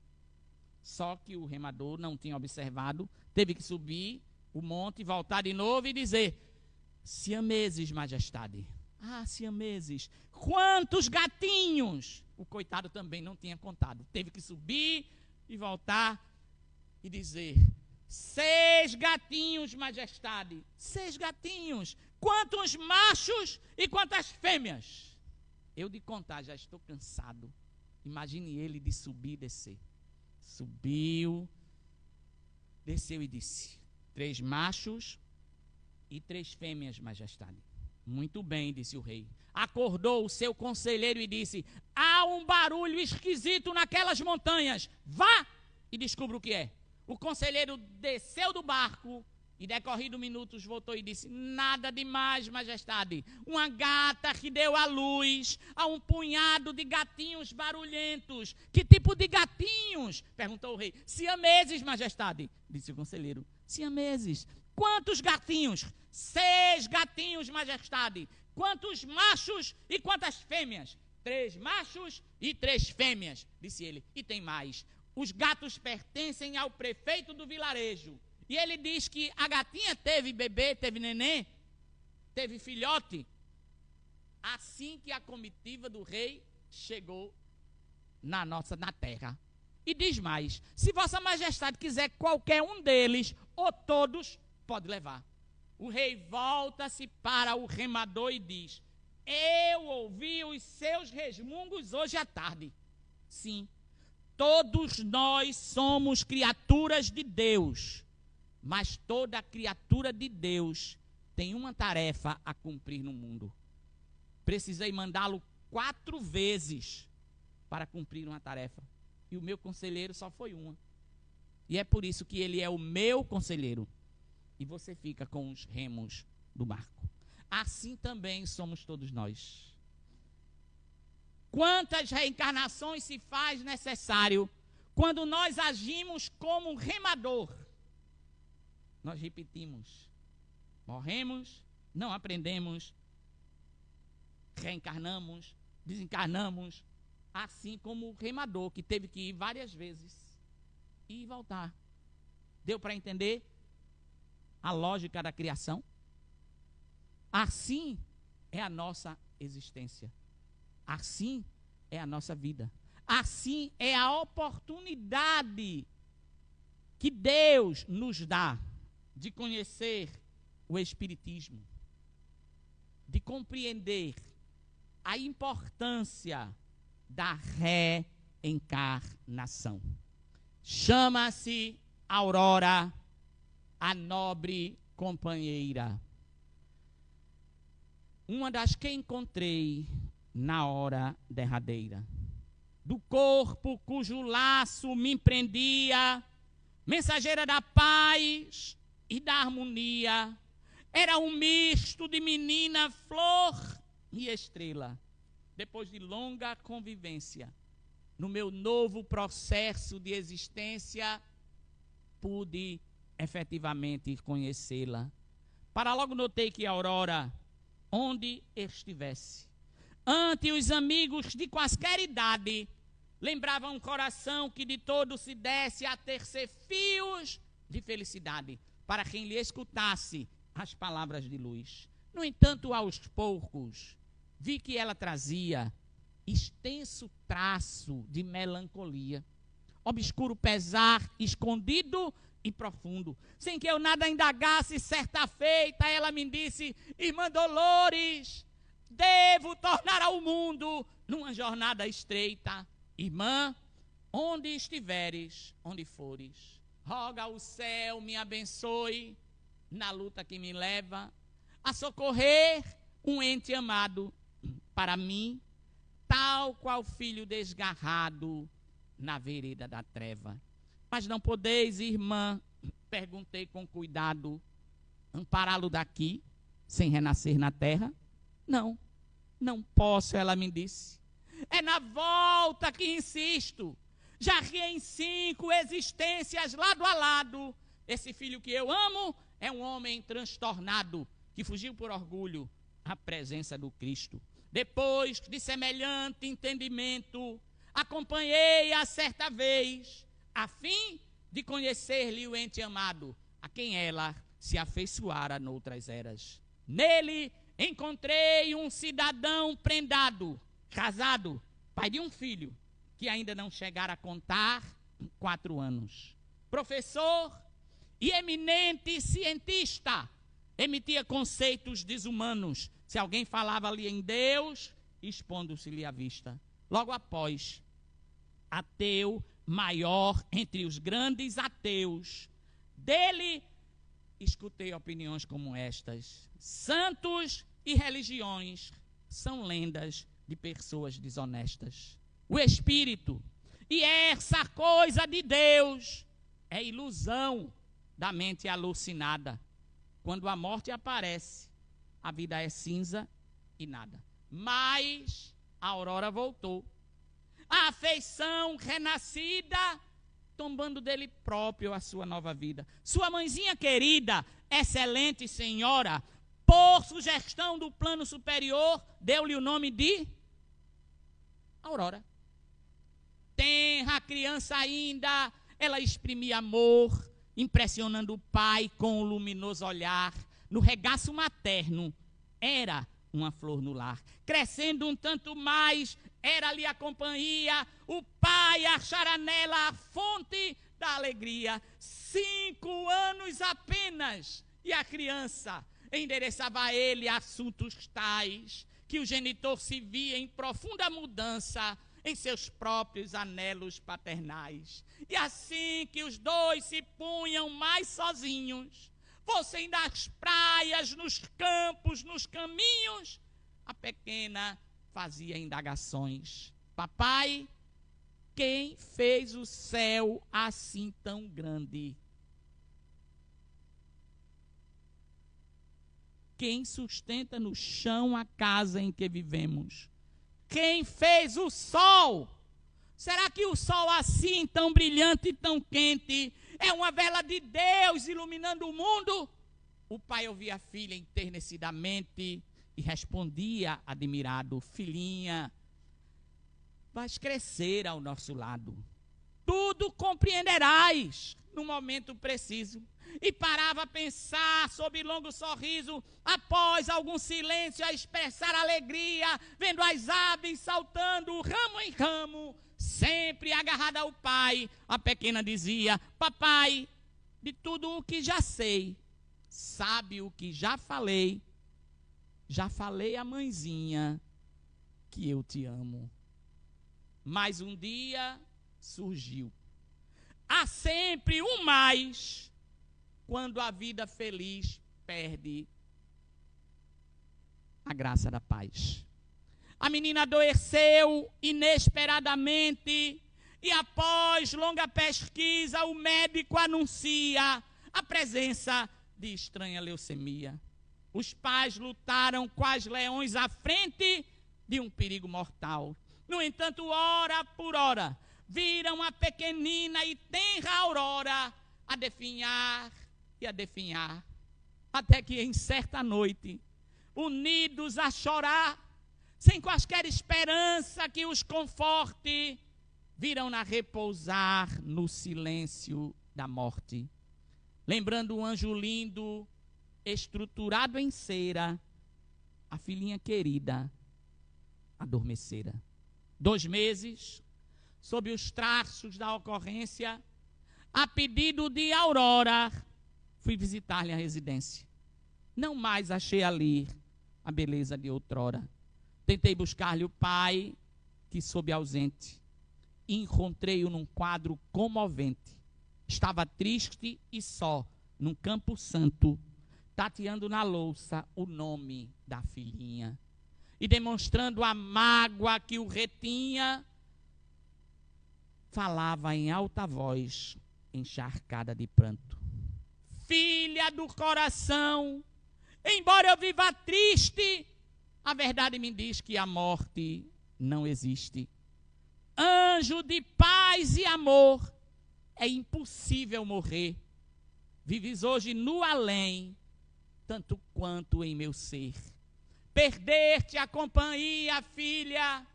Só que o remador não tinha observado, teve que subir o monte, voltar de novo e dizer: siameses, majestade. Ah, siameses. Quantos gatinhos? O coitado também não tinha contado. Teve que subir e voltar e dizer: 6 gatinhos, majestade. 6 gatinhos. Quantos machos e quantas fêmeas? Eu de contar já estou cansado. Imagine ele de subir e descer. Subiu, desceu e disse: 3 machos e 3 fêmeas, majestade. Muito bem, disse o rei. Acordou o seu conselheiro e disse: há um barulho esquisito naquelas montanhas. Vá e descubra o que é. O conselheiro desceu do barco e, decorrido minutos, voltou e disse: nada demais, majestade. Uma gata que deu à luz a um punhado de gatinhos barulhentos. Que tipo de gatinhos? Perguntou o rei. Siameses, majestade, disse o conselheiro. Siameses. Quantos gatinhos? 6 gatinhos, majestade. Quantos machos e quantas fêmeas? 3 machos e 3 fêmeas, disse ele. E tem mais. Os gatos pertencem ao prefeito do vilarejo. E ele diz que a gatinha teve bebê, teve neném, teve filhote. Assim que a comitiva do rei chegou na terra. E diz mais: se vossa majestade quiser qualquer um deles, ou todos, pode levar. O rei volta-se para o remador e diz: eu ouvi os seus resmungos hoje à tarde. Sim, todos nós somos criaturas de Deus. Mas toda criatura de Deus tem uma tarefa a cumprir no mundo. Precisei mandá-lo 4 vezes para cumprir uma tarefa. E o meu conselheiro só foi uma. E é por isso que ele é o meu conselheiro. E você fica com os remos do barco. Assim também somos todos nós. Quantas reencarnações se faz necessário quando nós agimos como um remador? Nós repetimos, morremos, não aprendemos, reencarnamos, desencarnamos, assim como o remador, que teve que ir várias vezes e voltar. Deu para entender a lógica da criação? Assim é a nossa existência, assim é a nossa vida, assim é a oportunidade que Deus nos dá de conhecer o Espiritismo, de compreender a importância da reencarnação. Chama-se Aurora, a nobre companheira, uma das que encontrei na hora derradeira, do corpo cujo laço me prendia, mensageira da paz e da harmonia, era um misto de menina, flor e estrela. Depois de longa convivência, no meu novo processo de existência, pude efetivamente conhecê-la. Para logo notei que a Aurora, onde estivesse, ante os amigos de quaisquer idade, lembrava um coração que de todo se desse a tecer fios de felicidade, para quem lhe escutasse as palavras de luz. No entanto, aos poucos, vi que ela trazia extenso traço de melancolia, obscuro pesar, escondido e profundo. Sem que eu nada indagasse, certa feita, ela me disse: irmã Dolores, devo tornar ao mundo numa jornada estreita. Irmã, onde estiveres, onde fores, roga ao céu me abençoe na luta que me leva a socorrer um ente amado para mim, tal qual filho desgarrado na vereda da treva. Mas não podeis, irmã, perguntei com cuidado, ampará-lo daqui, sem renascer na terra? Não, não posso, ela me disse. É na volta que insisto. Já que em 5 existências lado a lado, esse filho que eu amo é um homem transtornado, que fugiu por orgulho à presença do Cristo. Depois de semelhante entendimento, acompanhei-a certa vez, a fim de conhecer-lhe o ente amado, a quem ela se afeiçoara noutras eras. Nele encontrei um cidadão prendado, casado, pai de um filho, que ainda não chegara a contar 4 anos. Professor e eminente cientista, emitia conceitos desumanos. Se alguém falava ali em Deus, expondo-se-lhe à vista. Logo após, ateu maior entre os grandes ateus, dele escutei opiniões como estas: santos e religiões são lendas de pessoas desonestas. O Espírito e essa coisa de Deus é ilusão da mente alucinada. Quando a morte aparece, a vida é cinza e nada. Mas a aurora voltou. A afeição renascida, tombando dele próprio a sua nova vida. Sua mãezinha querida, excelente senhora, por sugestão do plano superior, deu-lhe o nome de Aurora. Tenra criança ainda, ela exprimia amor, impressionando o pai com o luminoso olhar. No regaço materno, era uma flor no lar. Crescendo um tanto mais, era-lhe a companhia, o pai achara nela a fonte da alegria. 5 anos apenas, e a criança endereçava a ele assuntos tais, que o genitor se via em profunda mudança em seus próprios anelos paternais. E assim que os dois se punham mais sozinhos, fossem das praias, nos campos, nos caminhos, a pequena fazia indagações: papai, quem fez o céu assim tão grande? Quem sustenta no chão a casa em que vivemos? Quem fez o sol? Será que o sol assim, tão brilhante e tão quente, é uma vela de Deus iluminando o mundo? O pai ouvia a filha enternecidamente e respondia admirado: filhinha, vais crescer ao nosso lado. Tudo compreenderás no momento preciso. E parava a pensar, sob longo sorriso, após algum silêncio, a expressar alegria, vendo as aves saltando ramo em ramo, sempre agarrada ao pai. A pequena dizia: papai, de tudo o que já sei, sabe o que já falei à mãezinha que eu te amo. Mas um dia surgiu. Há sempre um mais, quando a vida feliz perde a graça da paz. A menina adoeceu inesperadamente e após longa pesquisa o médico anuncia a presença de estranha leucemia. Os pais lutaram quais leões à frente de um perigo mortal. No entanto, hora por hora, viram a pequenina e tenra Aurora a definhar e a definhar, até que em certa noite, unidos a chorar, sem quaisquer esperança que os conforte, viram-na repousar no silêncio da morte. Lembrando um anjo lindo, estruturado em cera, a filhinha querida adormecera. 2 meses, sob os traços da ocorrência, a pedido de Aurora, fui visitar-lhe a residência. Não mais achei ali a beleza de outrora. Tentei buscar-lhe o pai, que soube ausente. Encontrei-o num quadro comovente. Estava triste e só, num campo santo, tateando na louça o nome da filhinha. E demonstrando a mágoa que o retinha, falava em alta voz, encharcada de pranto: filha do coração, embora eu viva triste, a verdade me diz que a morte não existe. Anjo de paz e amor, é impossível morrer. Vives hoje no além, tanto quanto em meu ser. Perder-te a companhia, filha,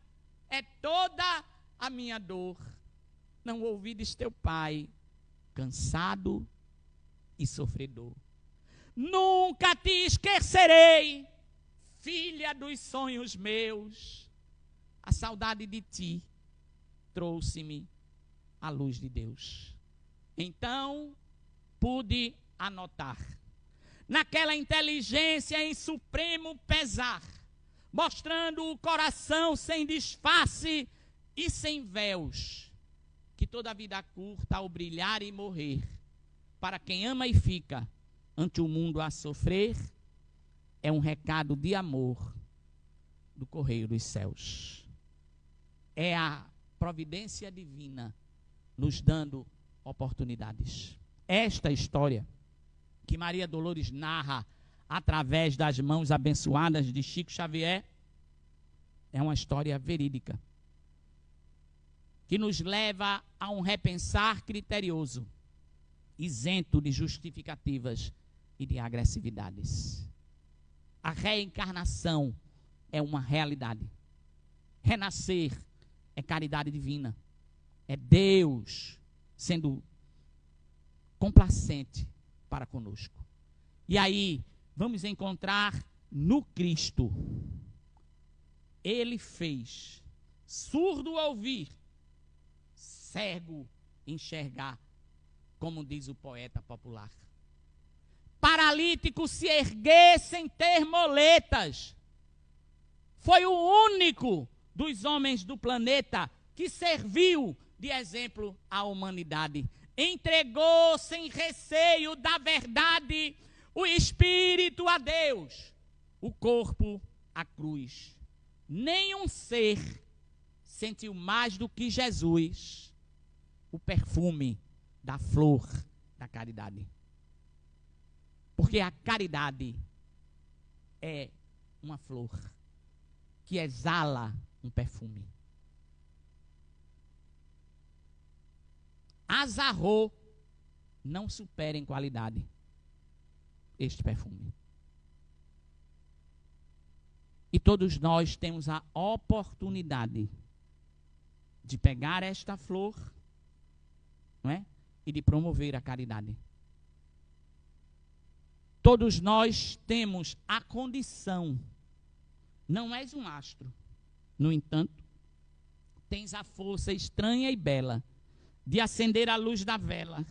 é toda a minha dor. Não ouvides teu pai, cansado e sofredor. Nunca te esquecerei, filha dos sonhos meus. A saudade de ti trouxe-me a luz de Deus. Então pude anotar, naquela inteligência em supremo pesar, mostrando o coração sem disfarce e sem véus, que toda a vida curta ao brilhar e morrer, para quem ama e fica ante o mundo a sofrer, é um recado de amor do correio dos céus. É a providência divina nos dando oportunidades. Esta história que Maria Dolores narra através das mãos abençoadas de Chico Xavier é uma história verídica que nos leva a um repensar criterioso, isento de justificativas e de agressividades. A reencarnação é uma realidade. Renascer é caridade divina. É Deus sendo complacente para conosco. E aí, vamos encontrar no Cristo. Ele fez surdo ouvir, cego enxergar, como diz o poeta popular. Paralítico se erguer sem ter moletas. Foi o único dos homens do planeta que serviu de exemplo à humanidade. Entregou sem receio da verdade o espírito a Deus, o corpo à cruz. Nenhum ser sentiu mais do que Jesus o perfume da flor da caridade. Porque a caridade é uma flor que exala um perfume. Azarrou não supera em qualidade este perfume. E todos nós temos a oportunidade de pegar esta flor, não é? E de promover a caridade. Todos nós temos a condição. Não és um astro. No entanto, tens a força estranha e bela de acender a luz da vela,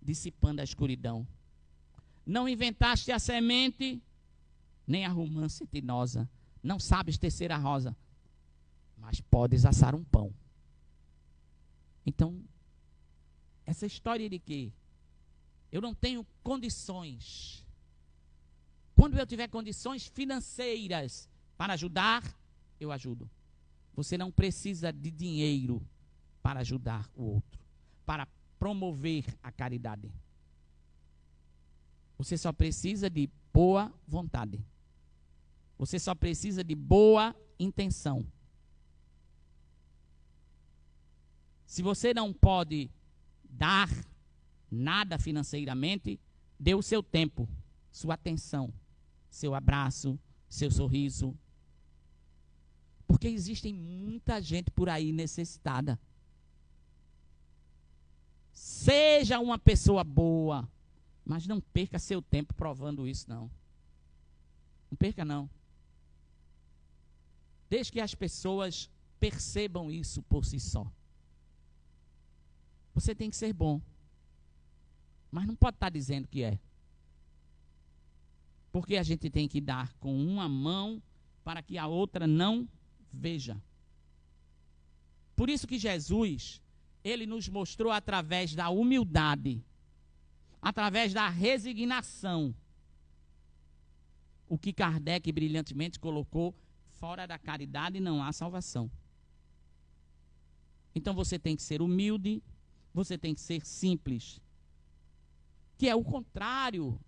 dissipando a escuridão. Não inventaste a semente, nem a romã cetinosa. Não sabes tecer a rosa, mas podes assar um pão. Então, essa história de que eu não tenho condições. Quando eu tiver condições financeiras para ajudar, eu ajudo. Você não precisa de dinheiro para ajudar o outro, para promover a caridade. Você só precisa de boa vontade. Você só precisa de boa intenção. Se você não pode dar nada financeiramente, dê o seu tempo, sua atenção, seu abraço, seu sorriso. Porque existe muita gente por aí necessitada. Seja uma pessoa boa, mas não perca seu tempo provando isso, não. Não perca, não. Desde que as pessoas percebam isso por si só. Você tem que ser bom, mas não pode estar dizendo que é. Porque a gente tem que dar com uma mão para que a outra não veja. Por isso que Jesus, ele nos mostrou através da humildade, através da resignação, o que Kardec brilhantemente colocou: fora da caridade não há salvação. Então você tem que ser humilde, você tem que ser simples, que é o contrário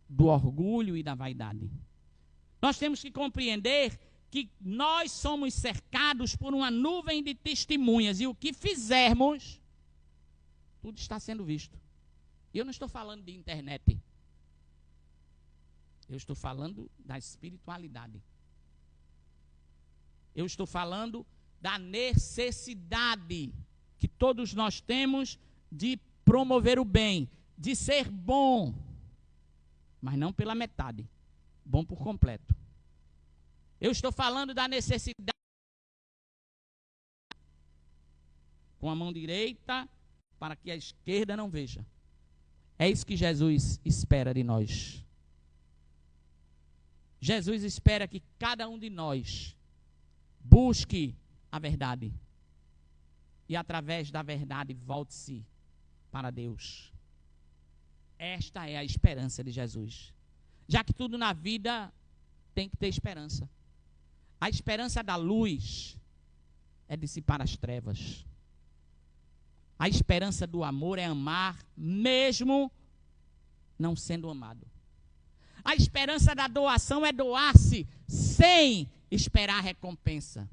do orgulho e da vaidade. Nós temos que compreender que nós somos cercados por uma nuvem de testemunhas e o que fizermos, tudo está sendo visto. E eu não estou falando de internet. Eu estou falando da espiritualidade. Eu estou falando da necessidade que todos nós temos de promover o bem, de ser bom, mas não pela metade, bom por completo. Eu estou falando da necessidade com a mão direita para que a esquerda não veja. É isso que Jesus espera de nós. Jesus espera que cada um de nós busque a verdade e através da verdade volte-se para Deus. Esta é a esperança de Jesus. Já que tudo na vida tem que ter esperança. A esperança da luz é dissipar as trevas. A esperança do amor é amar mesmo não sendo amado. A esperança da doação é doar-se sem esperar recompensa.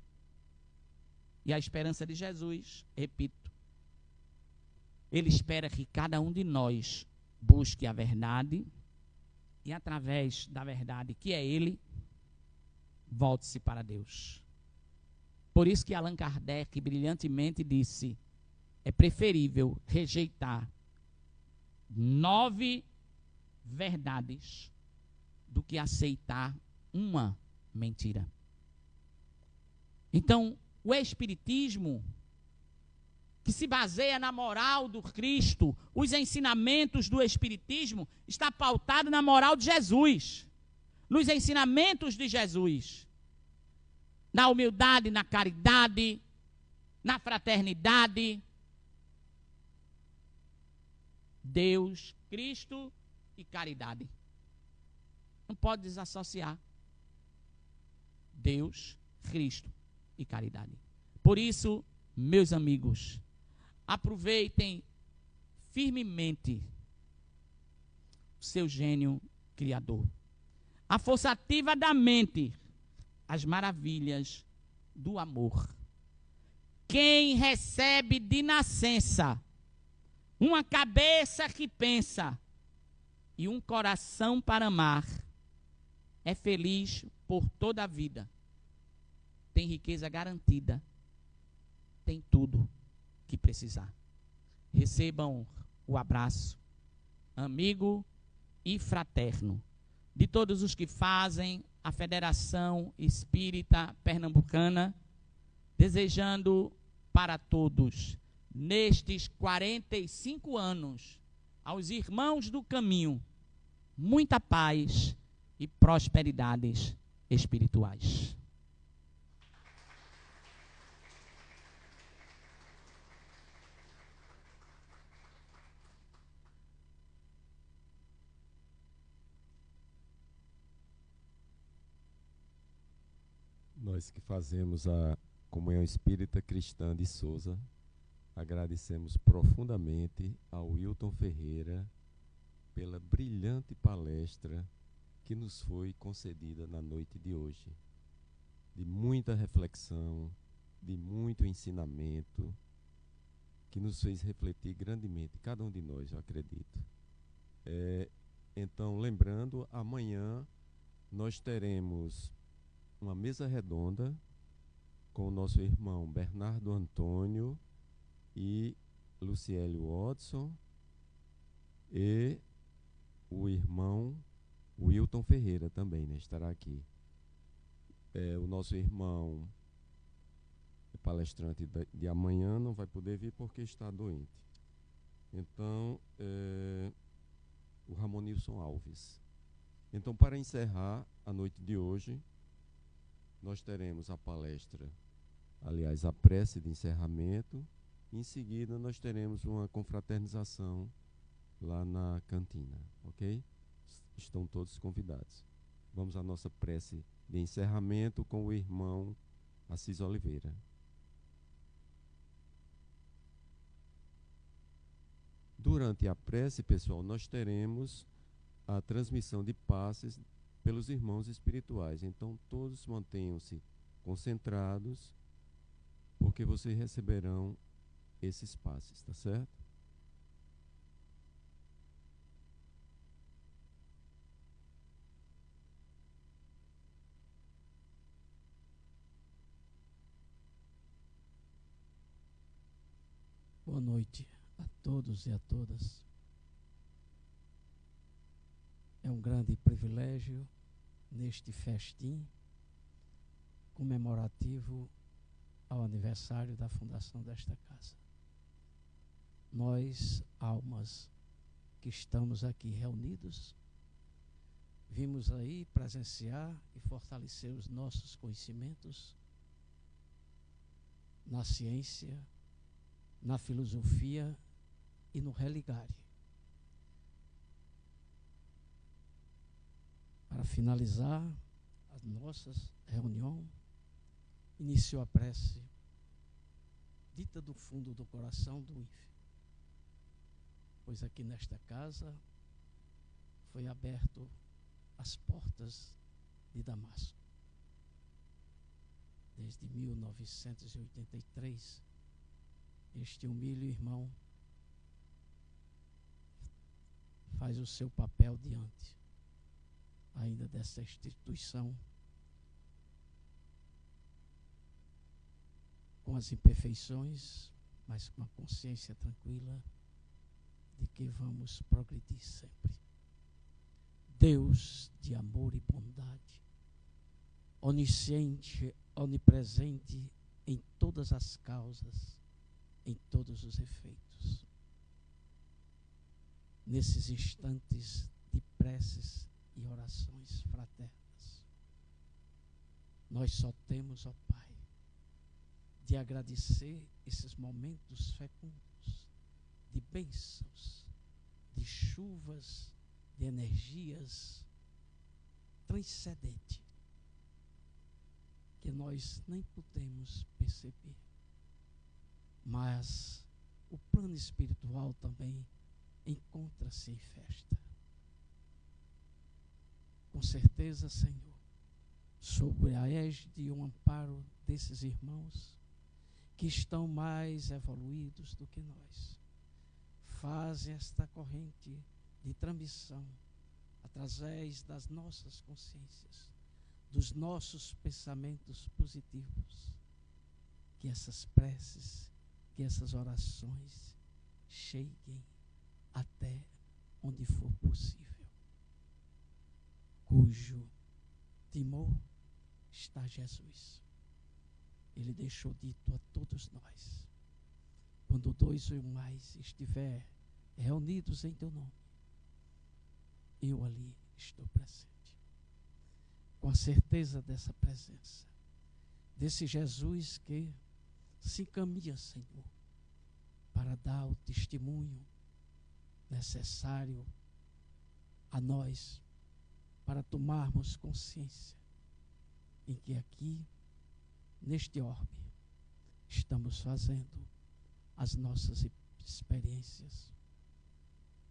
E a esperança de Jesus, repito, ele espera que cada um de nós busque a verdade e através da verdade, que é ele, volte-se para Deus. Por isso que Allan Kardec brilhantemente disse: é preferível rejeitar 9 verdades do que aceitar uma mentira. Então, o Espiritismo, que se baseia na moral do Cristo, os ensinamentos do Espiritismo, está pautado na moral de Jesus, nos ensinamentos de Jesus, na humildade, na caridade, na fraternidade. Deus, Cristo e caridade. Não pode desassociar Deus, Cristo e caridade. Por isso, meus amigos, aproveitem firmemente o seu gênio criador, a força ativa da mente, as maravilhas do amor. Quem recebe de nascença uma cabeça que pensa e um coração para amar, é feliz por toda a vida. Tem riqueza garantida, tem tudo que precisar. Recebam o abraço amigo e fraterno de todos os que fazem a Federação Espírita Pernambucana, desejando para todos, nestes 45 anos, aos irmãos do caminho, muita paz e prosperidades espirituais. Nós que fazemos a Comunhão Espírita Cristã de Souza, agradecemos profundamente ao Wilton Ferreira pela brilhante palestra que nos foi concedida na noite de hoje, de muita reflexão, de muito ensinamento, que nos fez refletir grandemente, cada um de nós, eu acredito. Então, lembrando, amanhã nós teremos uma mesa redonda com o nosso irmão Bernardo Antônio e Luciélio Watson e o irmão Wilton Ferreira também, né, estará aqui. O nosso irmão palestrante de amanhã não vai poder vir porque está doente. Então, o Ramonilson Alves. Então, para encerrar a noite de hoje, nós teremos a palestra, aliás, a prece de encerramento. Em seguida, nós teremos uma confraternização lá na cantina, ok? Estão todos convidados. Vamos à nossa prece de encerramento com o irmão Assis Oliveira. Durante a prece, pessoal, nós teremos a transmissão de passes pelos irmãos espirituais. Então, todos mantenham-se concentrados, porque vocês receberão esses passes, tá certo? Boa noite a todos e a todas. É um grande privilégio neste festim comemorativo ao aniversário da fundação desta casa. Nós, almas que estamos aqui reunidos, vimos aí presenciar e fortalecer os nossos conhecimentos na ciência, na filosofia e no religare. Para finalizar a nossa reunião, iniciou a prece dita do fundo do coração do ínfimo, pois aqui nesta casa foi aberto as portas de Damasco. Desde 1983, este humilde irmão faz o seu papel diante ainda dessa instituição, com as imperfeições, mas com a consciência tranquila de que vamos progredir sempre. Deus de amor e bondade, onisciente, onipresente em todas as causas, em todos os efeitos. Nesses instantes de preces e orações fraternas, nós só temos, ó Pai, de agradecer esses momentos fecundos, de bênçãos, de chuvas, de energias transcendentes, que nós nem podemos perceber. Mas o plano espiritual também encontra-se em festa. Com certeza, Senhor, sob a égide e o amparo desses irmãos que estão mais evoluídos do que nós, fazem esta corrente de transmissão através das nossas consciências, dos nossos pensamentos positivos, que essas preces, que essas orações cheguem até onde for possível, cujo timor está Jesus. Ele deixou dito a todos nós: quando 2 ou mais estiver reunidos em teu nome, eu ali estou presente. Com a certeza dessa presença, desse Jesus que se encaminha, Senhor, para dar o testemunho necessário a nós, para tomarmos consciência em que aqui, neste orbe, estamos fazendo as nossas experiências,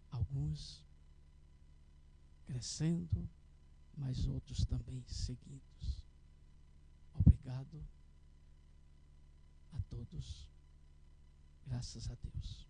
alguns crescendo, mas outros também seguidos. Obrigado a todos, graças a Deus.